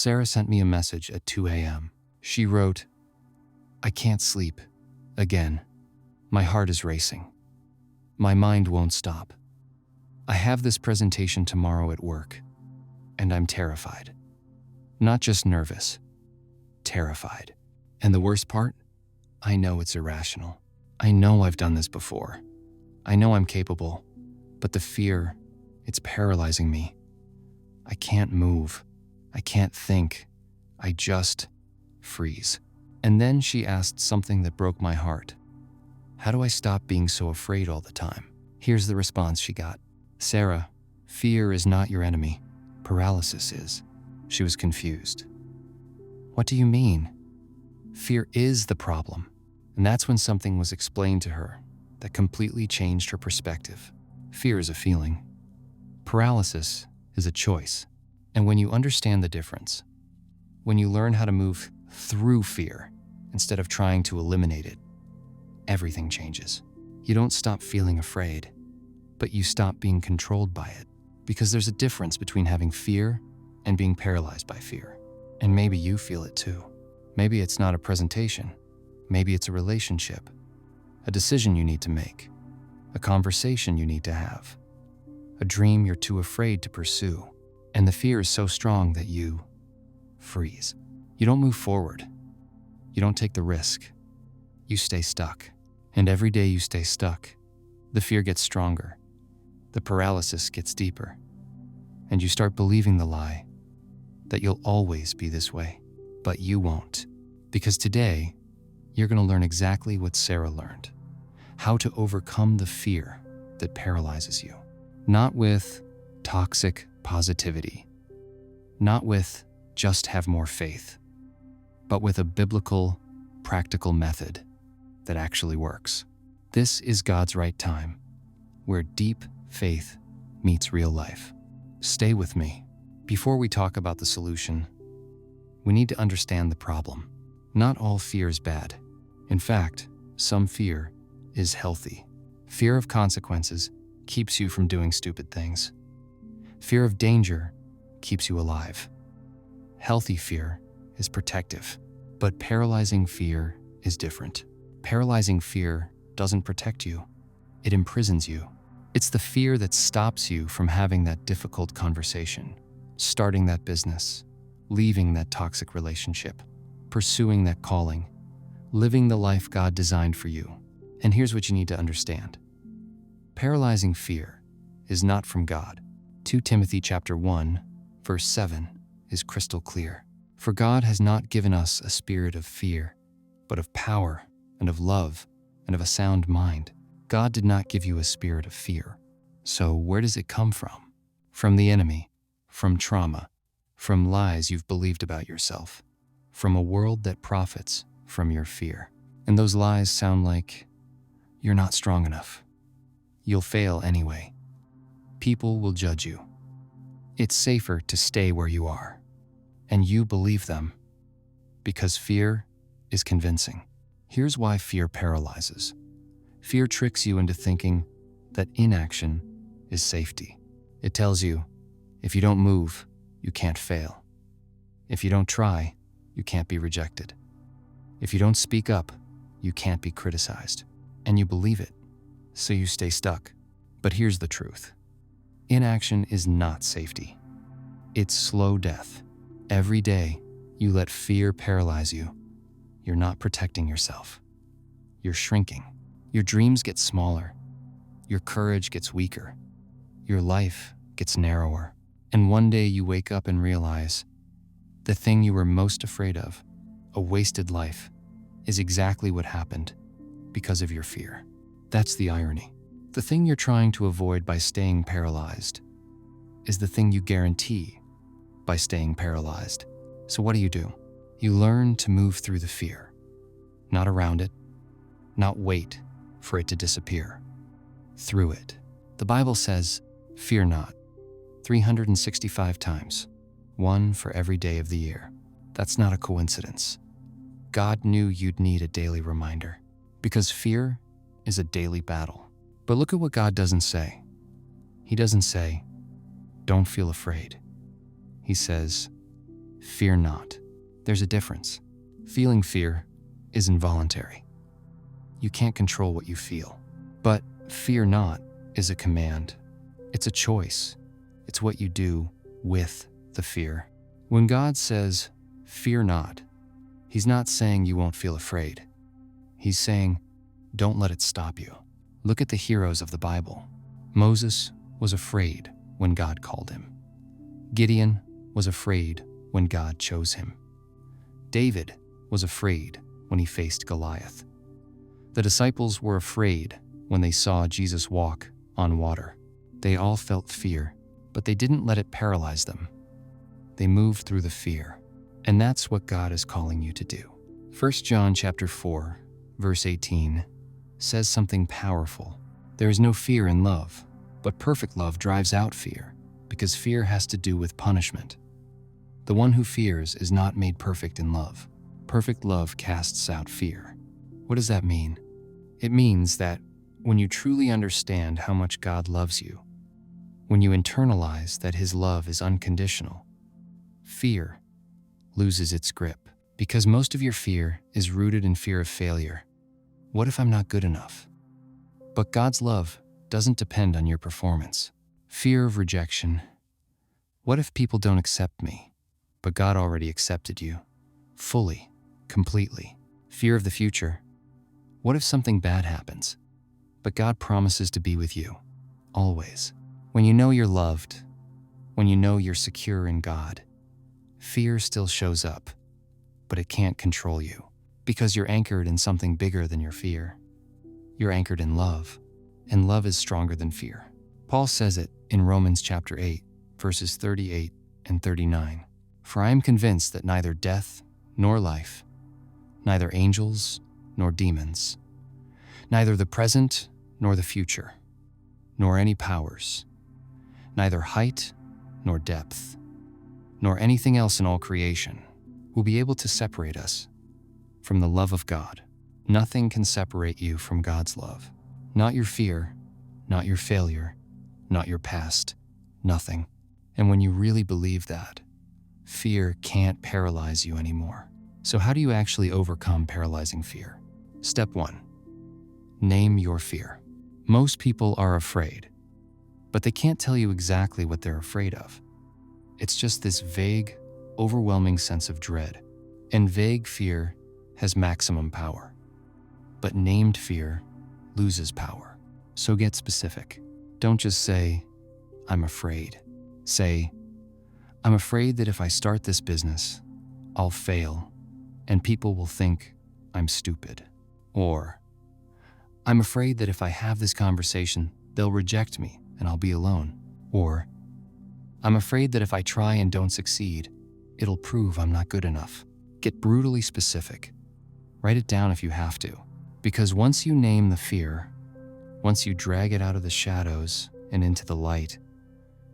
Sarah sent me a message at 2 a.m. She wrote, "I can't sleep. Again. My heart is racing. My mind won't stop. I have this presentation tomorrow at work, and I'm terrified. Not just nervous, terrified. And the worst part? I know it's irrational. I know I've done this before. I know I'm capable, but the fear, it's paralyzing me. I can't move. I can't think. I just freeze." And then she asked something that broke my heart. How do I stop being so afraid all the time? Here's the response she got. "Sarah, fear is not your enemy. Paralysis is." She was confused. "What do you mean?" "Fear is the problem." And that's when something was explained to her that completely changed her perspective. Fear is a feeling. Paralysis is a choice. And when you understand the difference, when you learn how to move through fear instead of trying to eliminate it, everything changes. You don't stop feeling afraid, but you stop being controlled by it. Because there's a difference between having fear and being paralyzed by fear. And maybe you feel it too. Maybe it's not a presentation. Maybe it's a relationship, a decision you need to make, a conversation you need to have, a dream you're too afraid to pursue. And the fear is so strong that you freeze. You don't move forward. You don't take the risk. You stay stuck. And every day you stay stuck, the fear gets stronger. The paralysis gets deeper. And you start believing the lie that you'll always be this way. But you won't. Because today, you're going to learn exactly what Sarah learned. How to overcome the fear that paralyzes you. Not with toxic positivity. Not with just have more faith. But with a biblical, practical method that actually works. This is God's right time, where deep faith meets real life. Stay with me. Before we talk about the solution, we need to understand the problem. Not all fear is bad. In fact, some fear is healthy. Fear of consequences keeps you from doing stupid things. Fear of danger keeps you alive. Healthy fear is protective, but paralyzing fear is different. Paralyzing fear doesn't protect you. It imprisons you. It's the fear that stops you from having that difficult conversation, starting that business, leaving that toxic relationship, pursuing that calling, living the life God designed for you. And here's what you need to understand. Paralyzing fear is not from God. 2 Timothy chapter 1, verse 7 is crystal clear. For God has not given us a spirit of fear, but of power and of love and of a sound mind. God did not give you a spirit of fear. So where does it come from? From the enemy, from trauma, from lies you've believed about yourself, from a world that profits from your fear. And those lies sound like, you're not strong enough. You'll fail anyway. People will judge you. It's safer to stay where you are. And you believe them. Because fear is convincing. Here's why fear paralyzes. Fear tricks you into thinking that inaction is safety. It tells you, if you don't move, you can't fail. If you don't try, you can't be rejected. If you don't speak up, you can't be criticized. And you believe it, so you stay stuck. But here's the truth. Inaction is not safety. It's slow death. Every day, you let fear paralyze you. You're not protecting yourself. You're shrinking. Your dreams get smaller. Your courage gets weaker. Your life gets narrower. And one day you wake up and realize the thing you were most afraid of, a wasted life, is exactly what happened because of your fear. That's the irony. The thing you're trying to avoid by staying paralyzed is the thing you guarantee by staying paralyzed. So what do? You learn to move through the fear, not around it, not wait for it to disappear. Through it. The Bible says, fear not, 365 times, one for every day of the year. That's not a coincidence. God knew you'd need a daily reminder, because fear is a daily battle. But look at what God doesn't say. He doesn't say, don't feel afraid. He says, fear not. There's a difference. Feeling fear is involuntary. You can't control what you feel. But fear not is a command. It's a choice. It's what you do with the fear. When God says, fear not, He's not saying you won't feel afraid. He's saying, don't let it stop you. Look at the heroes of the Bible. Moses was afraid when God called him. Gideon was afraid when God chose him. David was afraid when he faced Goliath. The disciples were afraid when they saw Jesus walk on water. They all felt fear, but they didn't let it paralyze them. They moved through the fear. And that's what God is calling you to do. 1 John chapter 4, verse 18 says something powerful. There is no fear in love, but perfect love drives out fear, because fear has to do with punishment. The one who fears is not made perfect in love. Perfect love casts out fear. What does that mean? It means that when you truly understand how much God loves you, when you internalize that His love is unconditional, fear loses its grip, because most of your fear is rooted in fear of failure. What if I'm not good enough? But God's love doesn't depend on your performance. Fear of rejection. What if people don't accept me? But God already accepted you, fully, completely. Fear of the future. What if something bad happens? But God promises to be with you, always. When you know you're loved, when you know you're secure in God, fear still shows up, but it can't control you, because you're anchored in something bigger than your fear. You're anchored in love, and love is stronger than fear. Paul says it in Romans chapter 8, verses 38 and 39. For I am convinced that neither death nor life, neither angels nor demons, neither the present nor the future, nor any powers, neither height nor depth, nor anything else in all creation will be able to separate us from the love of God. Nothing can separate you from God's love. Not your fear, not your failure, not your past, nothing. And when you really believe that, fear can't paralyze you anymore. So how do you actually overcome paralyzing fear? Step 1, name your fear. Most people are afraid, but they can't tell you exactly what they're afraid of. It's just this vague, overwhelming sense of dread. And vague fear has maximum power. But named fear loses power. So get specific. Don't just say, I'm afraid. Say, I'm afraid that if I start this business, I'll fail and people will think I'm stupid. Or, I'm afraid that if I have this conversation, they'll reject me and I'll be alone. Or, I'm afraid that if I try and don't succeed, it'll prove I'm not good enough. Get brutally specific. Write it down if you have to. Because once you name the fear, once you drag it out of the shadows and into the light,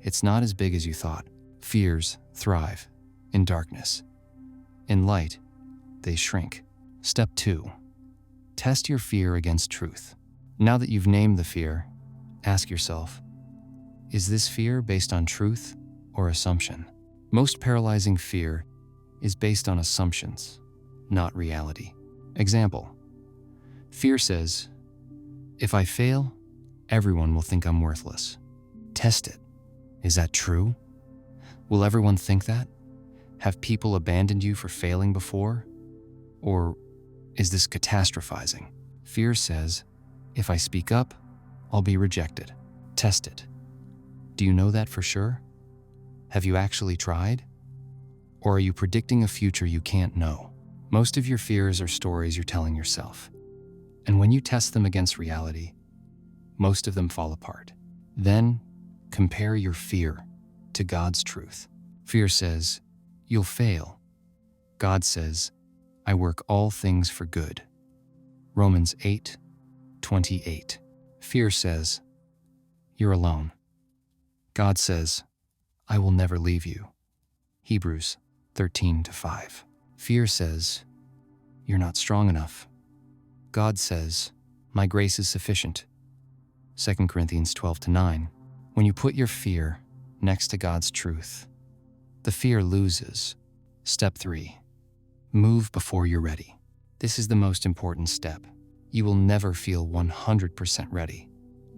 it's not as big as you thought. Fears thrive in darkness. In light, they shrink. Step 2, test your fear against truth. Now that you've named the fear, ask yourself, is this fear based on truth or assumption? Most paralyzing fear is based on assumptions, not reality. Example, fear says, if I fail, everyone will think I'm worthless. Test it. Is that true? Will everyone think that? Have people abandoned you for failing before? Or is this catastrophizing? Fear says, if I speak up, I'll be rejected. Test it. Do you know that for sure? Have you actually tried? Or are you predicting a future you can't know? Most of your fears are stories you're telling yourself. And when you test them against reality, most of them fall apart. Then, compare your fear to God's truth. Fear says, you'll fail. God says, I work all things for good. Romans 8:28. Fear says, you're alone. God says, I will never leave you. Hebrews 13:5. Fear says, you're not strong enough. God says, my grace is sufficient. 2 Corinthians 12:9. When you put your fear next to God's truth, the fear loses, Step 3. Move before you're ready. This is the most important step. You will never feel 100% ready.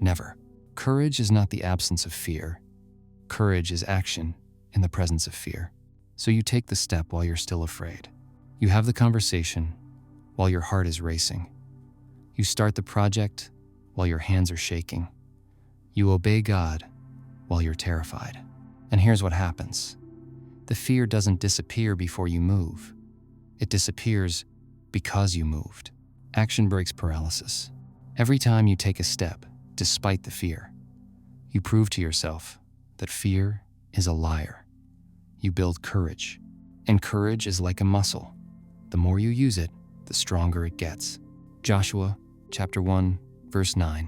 Never. Courage is not the absence of fear. Courage is action in the presence of fear. So you take the step while you're still afraid. You have the conversation while your heart is racing. You start the project while your hands are shaking. You obey God while you're terrified. And here's what happens. The fear doesn't disappear before you move. It disappears because you moved. Action breaks paralysis. Every time you take a step, despite the fear, you prove to yourself that fear is a liar. You build courage, and courage is like a muscle. The more you use it, the stronger it gets. Joshua chapter 1, verse 9.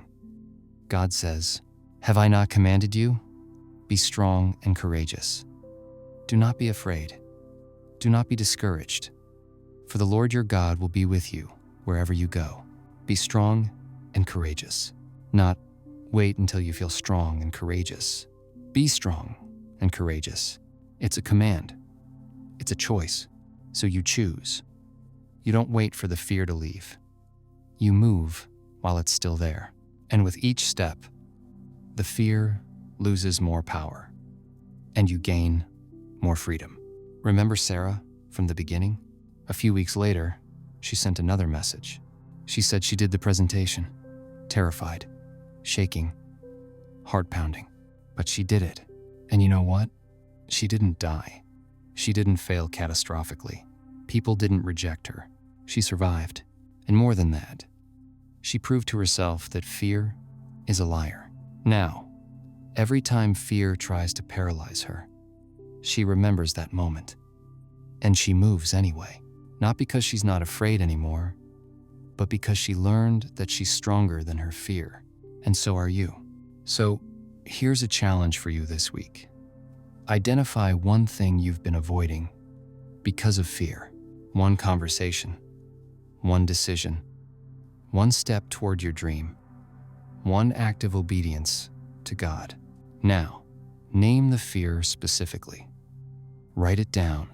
God says, "Have I not commanded you? Be strong and courageous. Do not be afraid. Do not be discouraged. For the Lord your God will be with you wherever you go." Be strong and courageous. Not wait until you feel strong and courageous. Be strong and courageous. It's a command. It's a choice. So you choose. You don't wait for the fear to leave. You move while it's still there. And with each step, the fear loses more power, and you gain more freedom. Remember Sarah from the beginning? A few weeks later, she sent another message. She said she did the presentation, terrified, shaking, heart pounding, but she did it. And you know what? She didn't die. She didn't fail catastrophically. People didn't reject her. She survived. And more than that, she proved to herself that fear is a liar. Now, every time fear tries to paralyze her, she remembers that moment. And she moves anyway. Not because she's not afraid anymore, but because she learned that she's stronger than her fear. And so are you. So here's a challenge for you this week. Identify one thing you've been avoiding because of fear. One conversation, one decision, one step toward your dream, one act of obedience to God. Now, name the fear specifically. Write it down.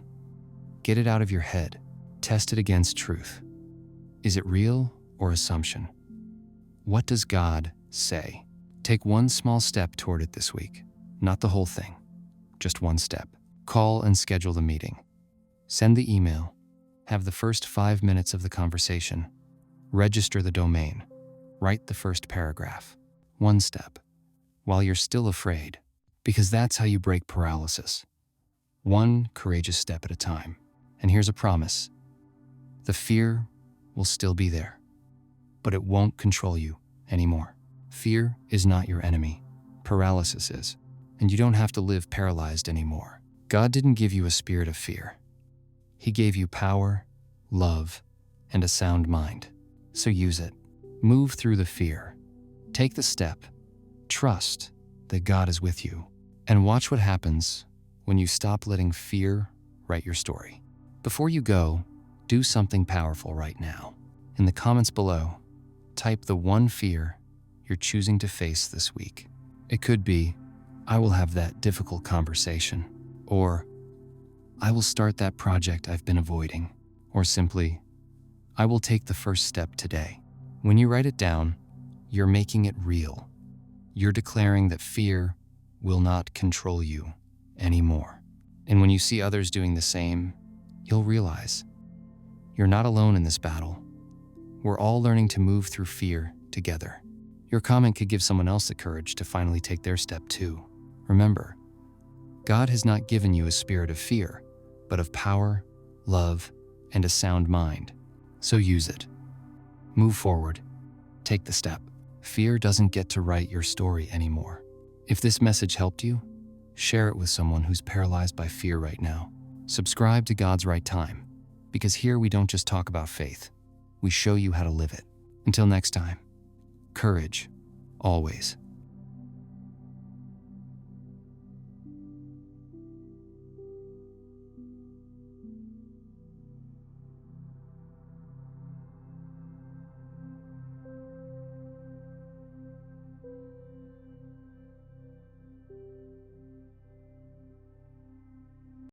Get it out of your head. Test it against truth. Is it real or assumption? What does God say? Take one small step toward it this week. Not the whole thing, just one step. Call and schedule the meeting. Send the email. Have the first 5 minutes of the conversation. Register the domain. Write the first paragraph. One step, while you're still afraid, because that's how you break paralysis. One courageous step at a time. And here's a promise. The fear will still be there, but it won't control you anymore. Fear is not your enemy. Paralysis is. And you don't have to live paralyzed anymore. God didn't give you a spirit of fear. He gave you power, love, and a sound mind. So use it. Move through the fear. Take the step. Trust that God is with you. And watch what happens when you stop letting fear write your story. Before you go, do something powerful right now. In the comments below, type the one fear you're choosing to face this week. It could be, I will have that difficult conversation, or I will start that project I've been avoiding, or simply, I will take the first step today. When you write it down, you're making it real. You're declaring that fear will not control you anymore. And when you see others doing the same, you'll realize you're not alone in this battle. We're all learning to move through fear together. Your comment could give someone else the courage to finally take their step too. Remember, God has not given you a spirit of fear, but of power, love, and a sound mind. So use it. Move forward. Take the step. Fear doesn't get to write your story anymore. If this message helped you, share it with someone who's paralyzed by fear right now. Subscribe to God's Right Time, because here we don't just talk about faith, we show you how to live it. Until next time, courage, always.